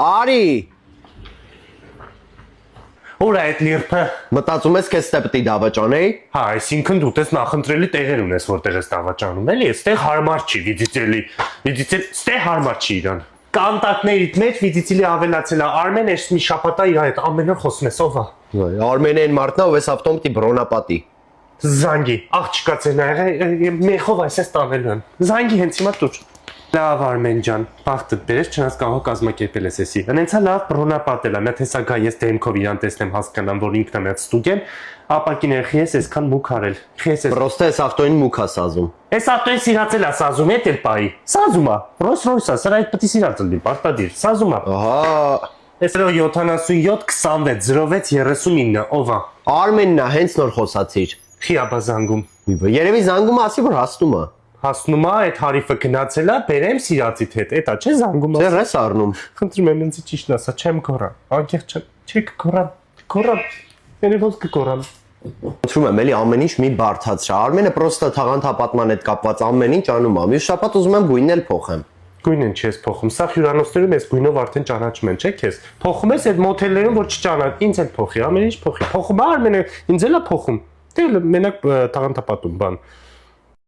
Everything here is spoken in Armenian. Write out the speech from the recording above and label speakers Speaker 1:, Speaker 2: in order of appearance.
Speaker 1: Արի։
Speaker 2: Ուր է այդ լիրփը։
Speaker 1: Մտածում ես քեզ ստե պիտի դավաճանեի։
Speaker 2: Հա, այսինքն դու տես նախընտրելի տեղեր ունես, որտեղ ես դավաճանում, էլի, այստեղ հարմար չի վիդիտելի։ Վիդիտել, ստե հարմար չի իրան։ Կոնտակտներիդ մեջ վիդիտելի ավելացել է։ Արմեն էս մի շաբաթա իր հետ ամեն օր խոսում ես, ով է։
Speaker 1: Արմենը այն մարդն է, ով էս ավտոմատի բրոնապատի։
Speaker 2: Զանգի, աղջկա ցենա եղե, մեխով այսպես տանելու եմ։ Զանգի հենց հիմա դուր։ Լավ Արմեն ջան, բախտդ բերես, չնայած կարող կազմակերպել ես էսի։ Հենց լավ բրոնապատել է, նա տեսա գա ես դեմքով իրան տեսնեմ հասկանամ, որ ինքն է մեծ ստուգեն, ապակին երխի ես այսքան մուք արել։ Քեզ ես։
Speaker 1: Պրոստը էս ավտոին մուք է սազում։
Speaker 2: Էս ավտոին սիրացել է սազում, էդ էլ պայի։ Սազում է։ Ռոյս-Ռոյսը, սրա այդ պետք է սիրացել լինի, պարտադիր։ Սազում է։
Speaker 1: Ահա։
Speaker 2: Էս 77 26 39, ով է։
Speaker 1: Արմենն է, հենց նոր խոսացիր։
Speaker 2: Խիաբա զանգում։
Speaker 1: Երևի զանգում ասի, որ հասնում է։
Speaker 2: Հասնում է, այդ հարիֆը գնացել է, բերեմ սիրածիդ հետ, էտա չէ զանգում։
Speaker 1: Ձեր ես առնում։
Speaker 2: Խնդրում եմ ինձ ճիշտ ասա, չեմ կորա։ Անկեղծ չեմ, չի կորա։ Կորա։ Երևոց կկորամ։
Speaker 1: Խնդրում եմ, էլի ամեն ինչ մի բարթացրա։ Արմենը պրոստը թաղանթապատման հետ կապված ամեն ինչ անում է։ Մյուս շաբաթ ուզում եմ գույնն էլ փոխեմ։
Speaker 2: Գույնն չես փոխում։ Սա հյուրանոցներում ես գույնով արդեն ճանաչում են, չէ՞ քեզ։ Փոխում ես այդ մոթելներում, որ չճանաչ, ինձ էլ փոխի, ամեն ինչ փոխի։ Փոխում է Արմենը, ինձ էլ է փոխում։ Դե մենակ թաղանթապատում բան։